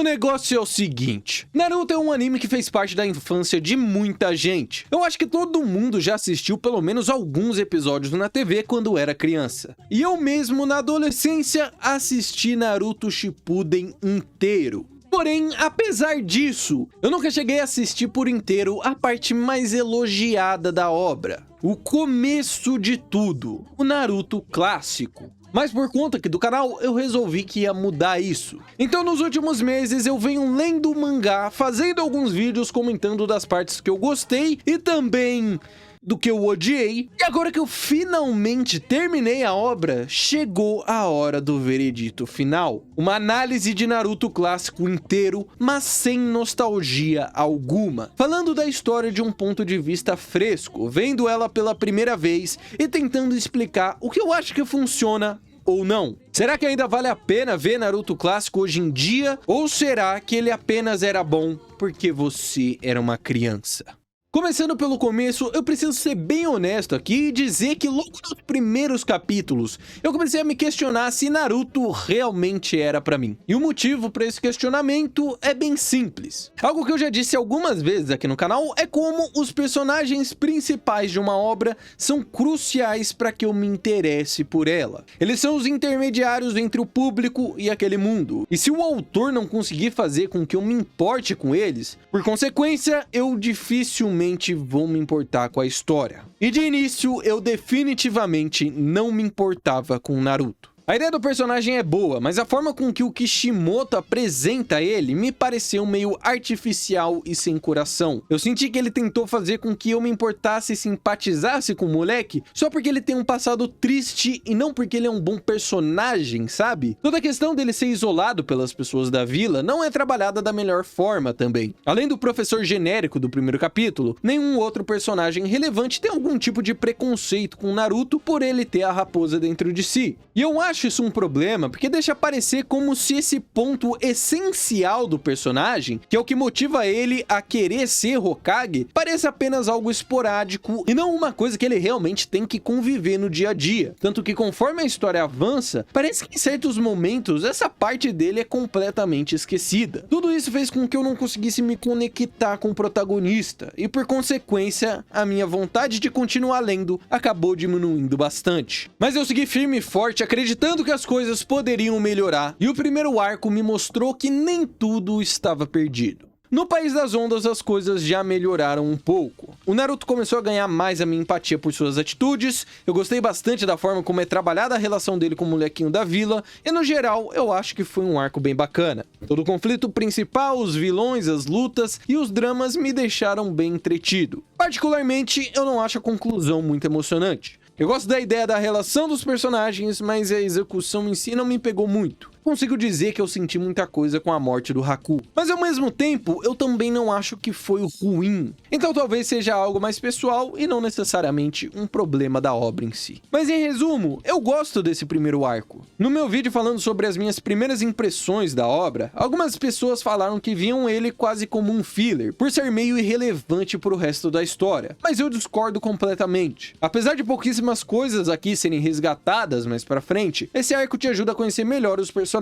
O negócio é o seguinte, Naruto é um anime que fez parte da infância de muita gente. Eu acho que todo mundo já assistiu pelo menos alguns episódios na TV quando era criança. E eu mesmo na adolescência assisti Naruto Shippuden inteiro. Porém, apesar disso, eu nunca cheguei a assistir por inteiro a parte mais elogiada da obra. O começo de tudo, o Naruto clássico. Mas por conta aqui do canal, eu resolvi que ia mudar isso. Então nos últimos meses eu venho lendo o mangá, fazendo alguns vídeos comentando das partes que eu gostei e também do que eu odiei. E agora que eu finalmente terminei a obra, chegou a hora do veredito final. Uma análise de Naruto clássico inteiro, mas sem nostalgia alguma. Falando da história de um ponto de vista fresco, vendo ela pela primeira vez e tentando explicar o que eu acho que funciona ou não. Será que ainda vale a pena ver Naruto clássico hoje em dia? Ou será que ele apenas era bom porque você era uma criança? Começando pelo começo, eu preciso ser bem honesto aqui e dizer que logo nos primeiros capítulos, eu comecei a me questionar se Naruto realmente era pra mim. E o motivo para esse questionamento é bem simples. Algo que eu já disse algumas vezes aqui no canal é como os personagens principais de uma obra são cruciais para que eu me interesse por ela. Eles são os intermediários entre o público e aquele mundo. E se o autor não conseguir fazer com que eu me importe com eles, por consequência, eu dificilmente vou me importar com a história. E de início, eu definitivamente não me importava com Naruto. A ideia do personagem é boa, mas a forma com que o Kishimoto apresenta ele me pareceu meio artificial e sem coração. Eu senti que ele tentou fazer com que eu me importasse e simpatizasse com o moleque só porque ele tem um passado triste e não porque ele é um bom personagem, sabe? Toda a questão dele ser isolado pelas pessoas da vila não é trabalhada da melhor forma também. Além do professor genérico do primeiro capítulo, nenhum outro personagem relevante tem algum tipo de preconceito com Naruto por ele ter a raposa dentro de si. E eu acho isso um problema, porque deixa parecer como se esse ponto essencial do personagem, que é o que motiva ele a querer ser Hokage, pareça apenas algo esporádico e não uma coisa que ele realmente tem que conviver no dia a dia. Tanto que conforme a história avança, parece que em certos momentos essa parte dele é completamente esquecida. Tudo isso fez com que eu não conseguisse me conectar com o protagonista e por consequência, a minha vontade de continuar lendo acabou diminuindo bastante. Mas eu segui firme e forte acreditando que as coisas poderiam melhorar, e o primeiro arco me mostrou que nem tudo estava perdido. No País das Ondas as coisas já melhoraram um pouco. O Naruto começou a ganhar mais a minha empatia por suas atitudes, eu gostei bastante da forma como é trabalhada a relação dele com o molequinho da vila, e no geral eu acho que foi um arco bem bacana. Todo o conflito principal, os vilões, as lutas e os dramas me deixaram bem entretido. Particularmente eu não acho a conclusão muito emocionante. Eu gosto da ideia da relação dos personagens, mas a execução em si não me pegou muito. Consigo dizer que eu senti muita coisa com a morte do Haku, mas ao mesmo tempo eu também não acho que foi ruim. Então talvez seja algo mais pessoal e não necessariamente um problema da obra em si. Mas em resumo, eu gosto desse primeiro arco. No meu vídeo falando sobre as minhas primeiras impressões da obra, algumas pessoas falaram que viam ele quase como um filler, por ser meio irrelevante pro resto da história. Mas eu discordo completamente. Apesar de pouquíssimas coisas aqui serem resgatadas mais pra frente, esse arco te ajuda a conhecer melhor os personagens.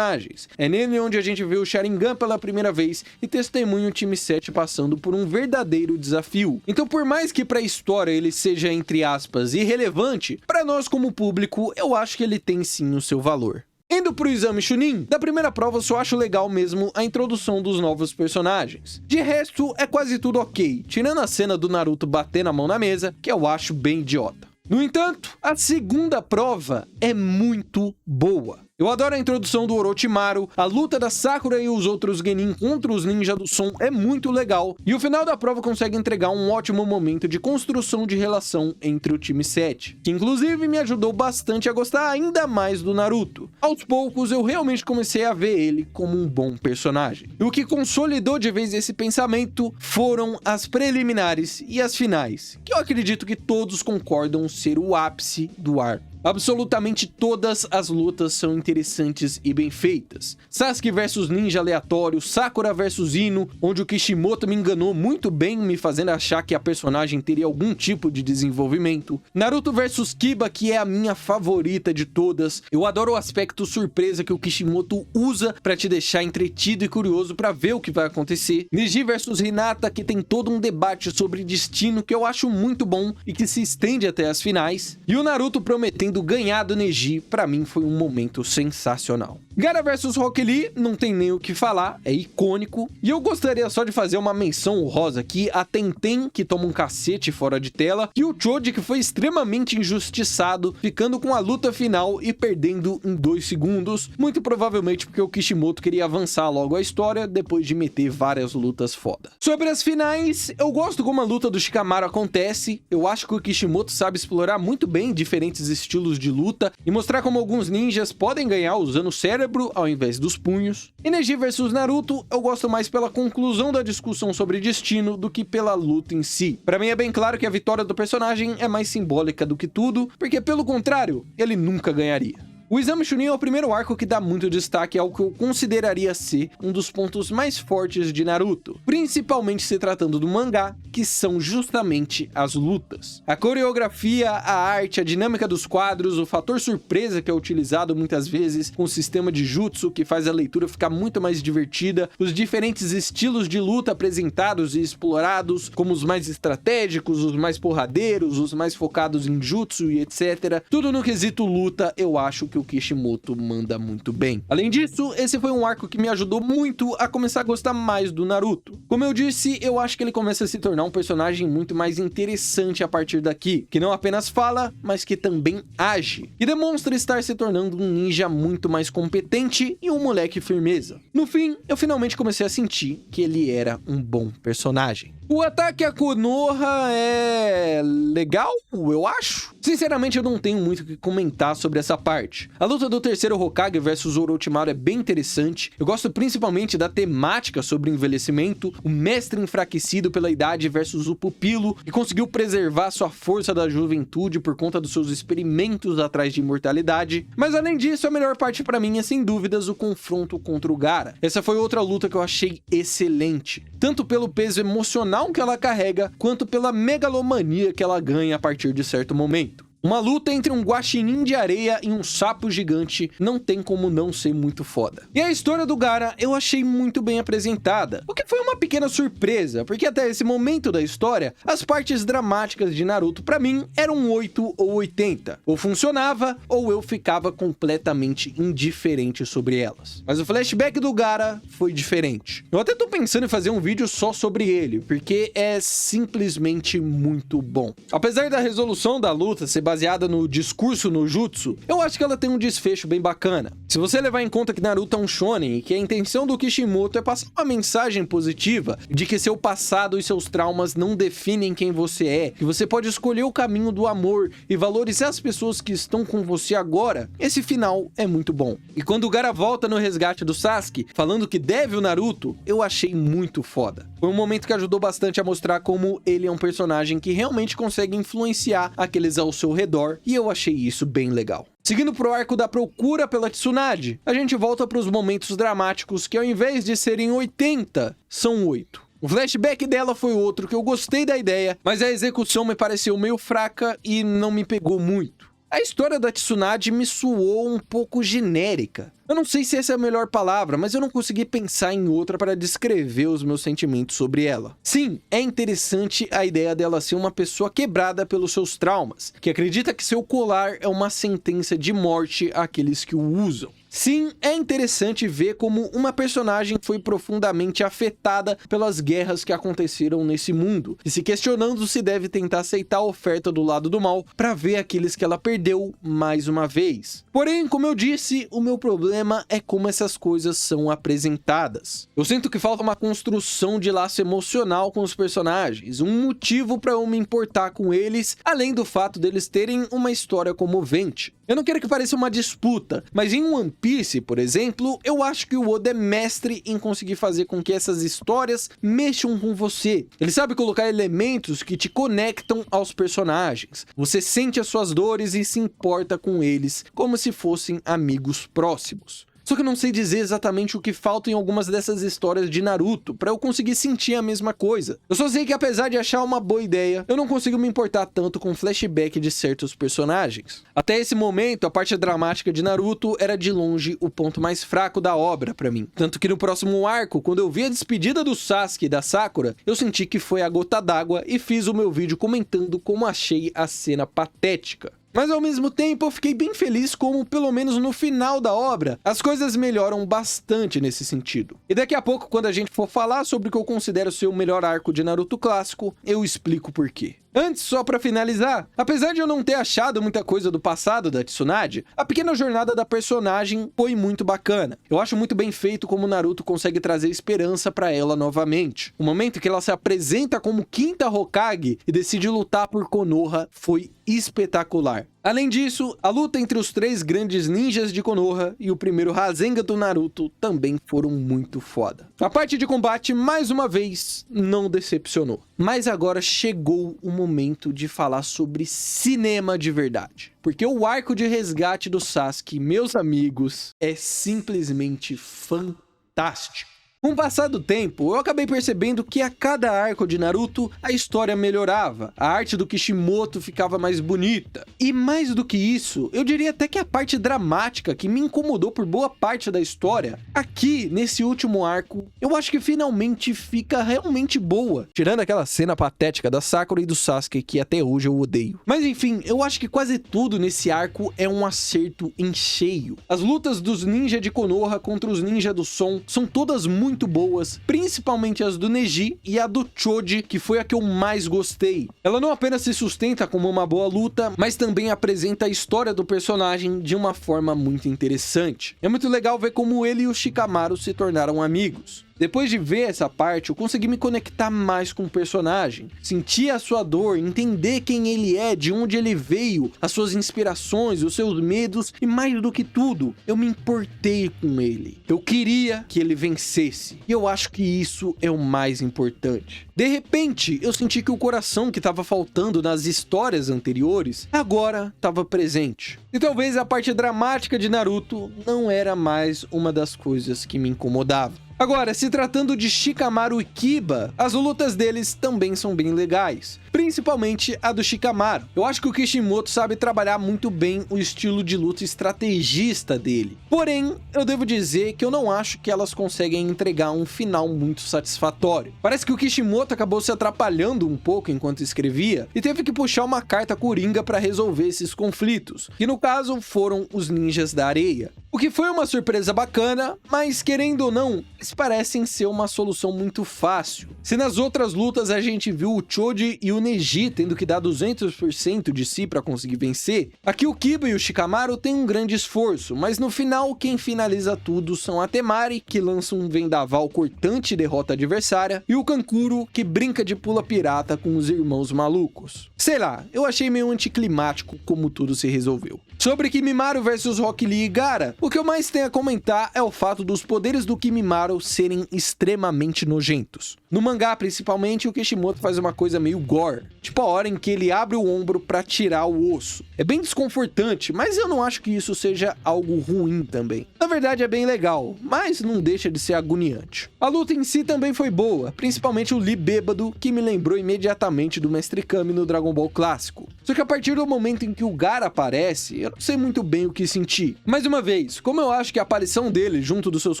É nele onde a gente vê o Sharingan pela primeira vez e testemunha o time 7 passando por um verdadeiro desafio. Então por mais que pra história ele seja, entre aspas, irrelevante, pra nós como público eu acho que ele tem sim o seu valor. Indo pro exame Chunin, da primeira prova eu só acho legal mesmo a introdução dos novos personagens. De resto, é quase tudo ok, tirando a cena do Naruto batendo a mão na mesa, que eu acho bem idiota. No entanto, a segunda prova é muito boa. Eu adoro a introdução do Orochimaru, a luta da Sakura e os outros Genin contra os ninja do som é muito legal, e o final da prova consegue entregar um ótimo momento de construção de relação entre o time 7, que inclusive me ajudou bastante a gostar ainda mais do Naruto. Aos poucos eu realmente comecei a ver ele como um bom personagem. E o que consolidou de vez esse pensamento foram as preliminares e as finais, que eu acredito que todos concordam ser o ápice do arco. Absolutamente todas as lutas são interessantes e bem feitas. Sasuke vs ninja aleatório, Sakura vs Ino, onde o Kishimoto me enganou muito bem, me fazendo achar que a personagem teria algum tipo de desenvolvimento. Naruto vs Kiba, que é a minha favorita de todas. Eu adoro o aspecto surpresa que o Kishimoto usa pra te deixar entretido e curioso pra ver o que vai acontecer. Neji vs Hinata, que tem todo um debate sobre destino que eu acho muito bom e que se estende até as finais. E o Naruto prometendo ganhar do Neji, pra mim foi um momento sensacional. Gaara vs Rock Lee, não tem nem o que falar, é icônico. E eu gostaria só de fazer uma menção honrosa aqui a Tenten, que toma um cacete fora de tela, e o Choji, que foi extremamente injustiçado, ficando com a luta final e perdendo em 2 segundos, muito provavelmente porque o Kishimoto queria avançar logo a história, depois de meter várias lutas foda. Sobre as finais, eu gosto como a luta do Shikamaru acontece, eu acho que o Kishimoto sabe explorar muito bem diferentes estilos de luta, e mostrar como alguns ninjas podem ganhar usando o cérebro ao invés dos punhos. E Neji vs Naruto, eu gosto mais pela conclusão da discussão sobre destino do que pela luta em si. Pra mim é bem claro que a vitória do personagem é mais simbólica do que tudo, porque pelo contrário, ele nunca ganharia. O Exame Chunin é o primeiro arco que dá muito destaque ao que eu consideraria ser um dos pontos mais fortes de Naruto, principalmente se tratando do mangá, que são justamente as lutas. A coreografia, a arte, a dinâmica dos quadros, o fator surpresa que é utilizado muitas vezes com o sistema de jutsu, que faz a leitura ficar muito mais divertida, os diferentes estilos de luta apresentados e explorados, como os mais estratégicos, os mais porradeiros, os mais focados em jutsu e etc. Tudo no quesito luta, eu acho que o Kishimoto manda muito bem. Além disso, esse foi um arco que me ajudou muito a começar a gostar mais do Naruto. Como eu disse, eu acho que ele começa a se tornar um personagem muito mais interessante a partir daqui, que não apenas fala, mas que também age, e demonstra estar se tornando um ninja muito mais competente e um moleque firmeza. No fim, eu finalmente comecei a sentir que ele era um bom personagem. O ataque a Konoha é legal, eu acho. Sinceramente, eu não tenho muito o que comentar sobre essa parte. A luta do terceiro Hokage versus Orochimaru é bem interessante. Eu gosto principalmente da temática sobre envelhecimento, o mestre enfraquecido pela idade versus o pupilo, que conseguiu preservar sua força da juventude por conta dos seus experimentos atrás de imortalidade. Mas além disso, a melhor parte pra mim é sem dúvidas o confronto contra o Gaara. Essa foi outra luta que eu achei excelente, tanto pelo peso emocional que ela carrega, quanto pela megalomania que ela ganha a partir de certo momento. Uma luta entre um guaxinim de areia e um sapo gigante não tem como não ser muito foda. E a história do Gaara eu achei muito bem apresentada, o que foi uma pequena surpresa, porque até esse momento da história, as partes dramáticas de Naruto pra mim eram 8 ou 80. Ou funcionava, ou eu ficava completamente indiferente sobre elas. Mas o flashback do Gaara foi diferente. Eu até tô pensando em fazer um vídeo só sobre ele, porque é simplesmente muito bom. Apesar da resolução da luta ser baseada no discurso no jutsu, eu acho que ela tem um desfecho bem bacana. Se você levar em conta que Naruto é um shonen e que a intenção do Kishimoto é passar uma mensagem positiva de que seu passado e seus traumas não definem quem você é, que você pode escolher o caminho do amor e valorizar as pessoas que estão com você agora, esse final é muito bom. E quando o Gaara volta no resgate do Sasuke, falando que deve o Naruto, eu achei muito foda. Foi um momento que ajudou bastante a mostrar como ele é um personagem que realmente consegue influenciar aqueles ao seu redor, e eu achei isso bem legal. Seguindo pro arco da procura pela Tsunade, a gente volta pros momentos dramáticos que ao invés de serem 80, são 8. O flashback dela foi outro que eu gostei da ideia, mas a execução me pareceu meio fraca e não me pegou muito. A história da Tsunade me soou um pouco genérica. Eu não sei se essa é a melhor palavra, mas eu não consegui pensar em outra para descrever os meus sentimentos sobre ela. Sim, é interessante a ideia dela ser uma pessoa quebrada pelos seus traumas, que acredita que seu colar é uma sentença de morte àqueles que o usam. Sim, é interessante ver como uma personagem foi profundamente afetada pelas guerras que aconteceram nesse mundo, e se questionando se deve tentar aceitar a oferta do lado do mal para ver aqueles que ela perdeu mais uma vez. Porém, como eu disse, o meu problema problema é como essas coisas são apresentadas. Eu sinto que falta uma construção de laço emocional com os personagens, um motivo para eu me importar com eles, além do fato deles terem uma história comovente. Eu não quero que pareça uma disputa, mas em One Piece, por exemplo, eu acho que o Oda é mestre em conseguir fazer com que essas histórias mexam com você. Ele sabe colocar elementos que te conectam aos personagens. Você sente as suas dores e se importa com eles, como se fossem amigos próximos. Só que eu não sei dizer exatamente o que falta em algumas dessas histórias de Naruto para eu conseguir sentir a mesma coisa. Eu só sei que apesar de achar uma boa ideia, eu não consigo me importar tanto com o flashback de certos personagens. Até esse momento, a parte dramática de Naruto era de longe o ponto mais fraco da obra para mim. Tanto que no próximo arco, quando eu vi a despedida do Sasuke e da Sakura, eu senti que foi a gota d'água e fiz o meu vídeo comentando como achei a cena patética. Mas ao mesmo tempo eu fiquei bem feliz como, pelo menos no final da obra, as coisas melhoram bastante nesse sentido. E daqui a pouco, quando a gente for falar sobre o que eu considero ser o melhor arco de Naruto clássico, eu explico por quê. Antes, só pra finalizar, apesar de eu não ter achado muita coisa do passado da Tsunade, a pequena jornada da personagem foi muito bacana. Eu acho muito bem feito como Naruto consegue trazer esperança pra ela novamente. O momento que ela se apresenta como quinta Hokage e decide lutar por Konoha foi espetacular. Além disso, a luta entre os 3 grandes ninjas de Konoha e o primeiro Rasengan do Naruto também foram muito foda. A parte de combate, mais uma vez, não decepcionou. Mas agora chegou o momento de falar sobre cinema de verdade. Porque o arco de resgate do Sasuke, meus amigos, é simplesmente fantástico. Com o passar do tempo, eu acabei percebendo que a cada arco de Naruto, a história melhorava, a arte do Kishimoto ficava mais bonita. E mais do que isso, eu diria até que a parte dramática que me incomodou por boa parte da história, aqui, nesse último arco, eu acho que finalmente fica realmente boa. Tirando aquela cena patética da Sakura e do Sasuke, que até hoje eu odeio. Mas enfim, eu acho que quase tudo nesse arco é um acerto em cheio. As lutas dos ninjas de Konoha contra os ninjas do som são todas muito boas, principalmente as do Neji e a do Choji, que foi a que eu mais gostei. Ela não apenas se sustenta como uma boa luta, mas também apresenta a história do personagem de uma forma muito interessante. É muito legal ver como ele e o Shikamaru se tornaram amigos. Depois de ver essa parte, eu consegui me conectar mais com o personagem, sentir a sua dor, entender quem ele é, de onde ele veio, as suas inspirações, os seus medos e mais do que tudo, eu me importei com ele. Eu queria que ele vencesse e eu acho que isso é o mais importante. De repente, eu senti que o coração que estava faltando nas histórias anteriores, agora estava presente. E talvez a parte dramática de Naruto não era mais uma das coisas que me incomodava. Agora, se tratando de Shikamaru e Kiba, as lutas deles também são bem legais, principalmente a do Shikamaru. Eu acho que o Kishimoto sabe trabalhar muito bem o estilo de luta estrategista dele. Porém, eu devo dizer que eu não acho que elas conseguem entregar um final muito satisfatório. Parece que o Kishimoto acabou se atrapalhando um pouco enquanto escrevia e teve que puxar uma carta coringa para resolver esses conflitos, que no caso foram os ninjas da areia. O que foi uma surpresa bacana, mas querendo ou não, eles parecem ser uma solução muito fácil. Se nas outras lutas a gente viu o Choji e o Neji tendo que dar 200% de si para conseguir vencer, aqui o Kiba e o Shikamaru têm um grande esforço, mas no final quem finaliza tudo são a Temari, que lança um vendaval cortante e derrota a adversária, e o Kankuro, que brinca de pula pirata com os irmãos malucos. Sei lá, eu achei meio anticlimático como tudo se resolveu. Sobre Kimimaro versus Rock Lee e Gaara, o que eu mais tenho a comentar é o fato dos poderes do Kimimaro serem extremamente nojentos. No mangá, principalmente, o Kishimoto faz uma coisa meio gore, tipo a hora em que ele abre o ombro pra tirar o osso. É bem desconfortante, mas eu não acho que isso seja algo ruim também. Na verdade é bem legal, mas não deixa de ser agoniante. A luta em si também foi boa, principalmente o Lee bêbado, que me lembrou imediatamente do Mestre Kami no Dragon Ball clássico. Só que a partir do momento em que o Gaara aparece, eu não sei muito bem o que sentir. Mais uma vez, como eu acho que a aparição dele junto dos seus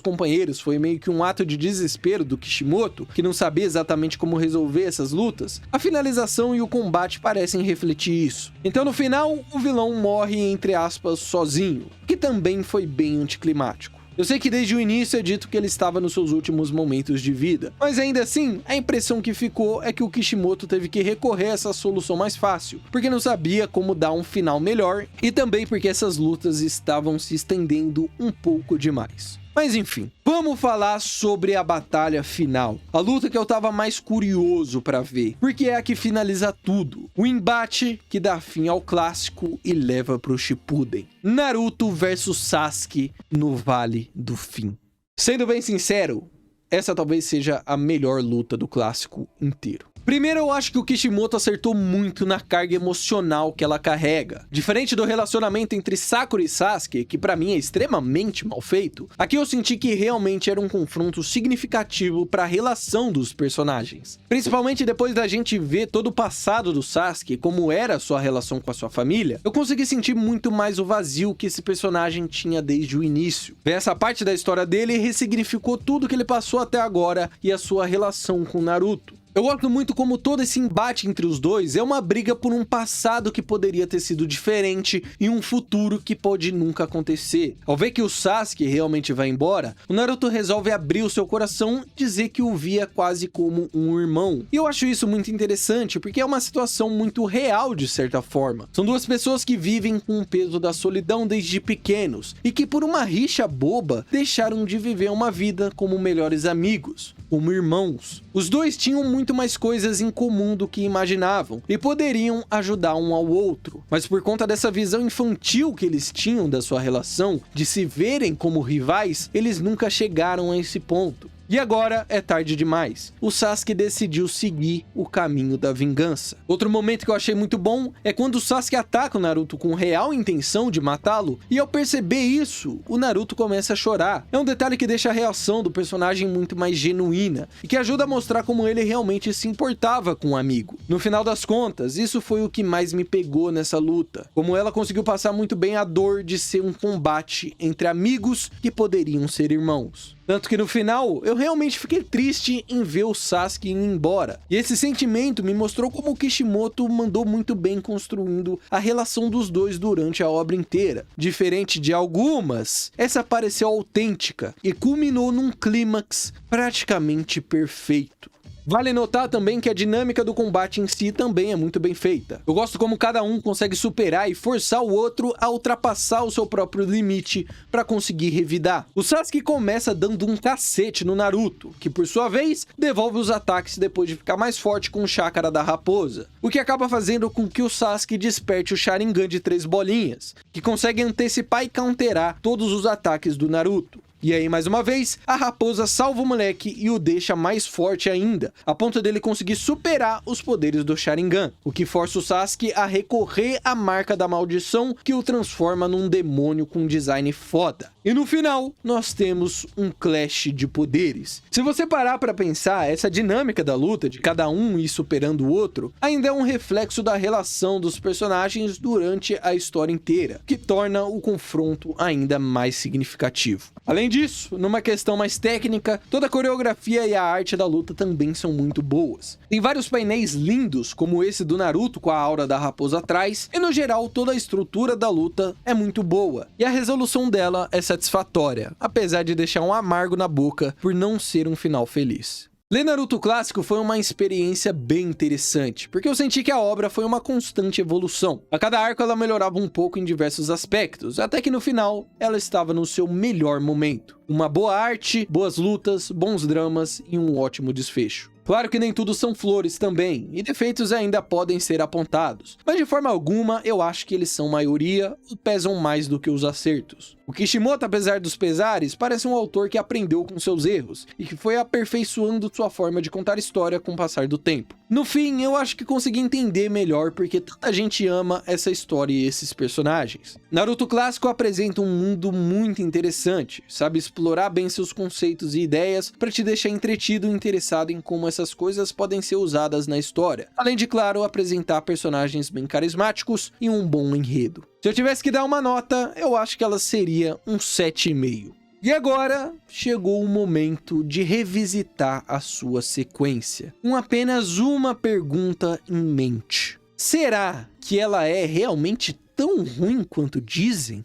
companheiros foi meio que um ato de desespero do Kishimoto, que não sabia exatamente como resolver essas lutas, a finalização e o combate parecem refletir isso. Então no final, o vilão morre, entre aspas, sozinho, que também foi bem anticlimático. Eu sei que desde o início é dito que ele estava nos seus últimos momentos de vida, mas ainda assim, a impressão que ficou é que o Kishimoto teve que recorrer a essa solução mais fácil, porque não sabia como dar um final melhor e também porque essas lutas estavam se estendendo um pouco demais. Mas enfim, vamos falar sobre a batalha final. A luta que eu tava mais curioso pra ver, porque é a que finaliza tudo. O embate que dá fim ao clássico e leva pro Shippuden. Naruto versus Sasuke no Vale do Fim. Sendo bem sincero, essa talvez seja a melhor luta do clássico inteiro. Primeiro, eu acho que o Kishimoto acertou muito na carga emocional que ela carrega. Diferente do relacionamento entre Sakura e Sasuke, que pra mim é extremamente mal feito, aqui eu senti que realmente era um confronto significativo pra relação dos personagens. Principalmente depois da gente ver todo o passado do Sasuke, como era a sua relação com a sua família, eu consegui sentir muito mais o vazio que esse personagem tinha desde o início. Ver essa parte da história dele ressignificou tudo que ele passou até agora e a sua relação com Naruto. Eu gosto muito como todo esse embate entre os dois é uma briga por um passado que poderia ter sido diferente e um futuro que pode nunca acontecer. Ao ver que o Sasuke realmente vai embora, o Naruto resolve abrir o seu coração e dizer que o via quase como um irmão. E eu acho isso muito interessante porque é uma situação muito real de certa forma. São duas pessoas que vivem com o peso da solidão desde pequenos e que por uma rixa boba deixaram de viver uma vida como melhores amigos, como irmãos. Os dois tinham muito mais coisas em comum do que imaginavam e poderiam ajudar um ao outro, mas por conta dessa visão infantil que eles tinham da sua relação, de se verem como rivais, eles nunca chegaram a esse ponto. E agora é tarde demais. O Sasuke decidiu seguir o caminho da vingança. Outro momento que eu achei muito bom é quando o Sasuke ataca o Naruto com real intenção de matá-lo, e ao perceber isso, o Naruto começa a chorar. É um detalhe que deixa a reação do personagem muito mais genuína, e que ajuda a mostrar como ele realmente se importava com o amigo. No final das contas, isso foi o que mais me pegou nessa luta. Como ela conseguiu passar muito bem a dor de ser um combate entre amigos que poderiam ser irmãos. Tanto que no final, eu realmente fiquei triste em ver o Sasuke indo embora. E esse sentimento me mostrou como o Kishimoto mandou muito bem construindo a relação dos dois durante a obra inteira. Diferente de algumas, essa pareceu autêntica e culminou num clímax praticamente perfeito. Vale notar também que a dinâmica do combate em si também é muito bem feita. Eu gosto como cada um consegue superar e forçar o outro a ultrapassar o seu próprio limite para conseguir revidar. O Sasuke começa dando um cacete no Naruto, que por sua vez devolve os ataques depois de ficar mais forte com o chakra da raposa, o que acaba fazendo com que o Sasuke desperte o Sharingan de 3 bolinhas, que consegue antecipar e counterar todos os ataques do Naruto. E aí, mais uma vez, a raposa salva o moleque e o deixa mais forte ainda, a ponto dele conseguir superar os poderes do Sharingan, o que força o Sasuke a recorrer à marca da maldição que o transforma num demônio com um design foda. E no final, nós temos um clash de poderes. Se você parar para pensar, essa dinâmica da luta, de cada um ir superando o outro, ainda é um reflexo da relação dos personagens durante a história inteira, que torna o confronto ainda mais significativo. Além disso, numa questão mais técnica, toda a coreografia e a arte da luta também são muito boas. Tem vários painéis lindos, como esse do Naruto com a aura da raposa atrás, e no geral toda a estrutura da luta é muito boa, e a resolução dela é satisfatória, apesar de deixar um amargo na boca por não ser um final feliz. Ler Naruto clássico foi uma experiência bem interessante, porque eu senti que a obra foi uma constante evolução. A cada arco ela melhorava um pouco em diversos aspectos, até que no final ela estava no seu melhor momento. Uma boa arte, boas lutas, bons dramas e um ótimo desfecho. Claro que nem tudo são flores também, e defeitos ainda podem ser apontados, mas de forma alguma eu acho que eles são maioria e pesam mais do que os acertos. O Kishimoto, apesar dos pesares, parece um autor que aprendeu com seus erros e que foi aperfeiçoando sua forma de contar história com o passar do tempo. No fim, eu acho que consegui entender melhor porque tanta gente ama essa história e esses personagens. Naruto clássico apresenta um mundo muito interessante, sabe explorar bem seus conceitos e ideias para te deixar entretido e interessado em como essas coisas podem ser usadas na história, além de, claro, apresentar personagens bem carismáticos e um bom enredo. Se eu tivesse que dar uma nota, eu acho que ela seria um 7,5. E agora chegou o momento de revisitar a sua sequência, com apenas uma pergunta em mente. Será que ela é realmente tão ruim quanto dizem?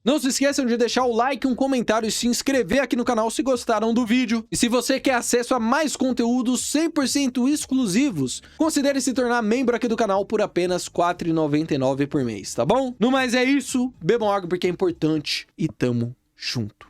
Não se esqueçam de deixar o like, um comentário e se inscrever aqui no canal se gostaram do vídeo. E se você quer acesso a mais conteúdos 100% exclusivos, considere se tornar membro aqui do canal por apenas R$ 4,99 por mês, tá bom? No mais é isso, bebam água porque é importante e tamo junto.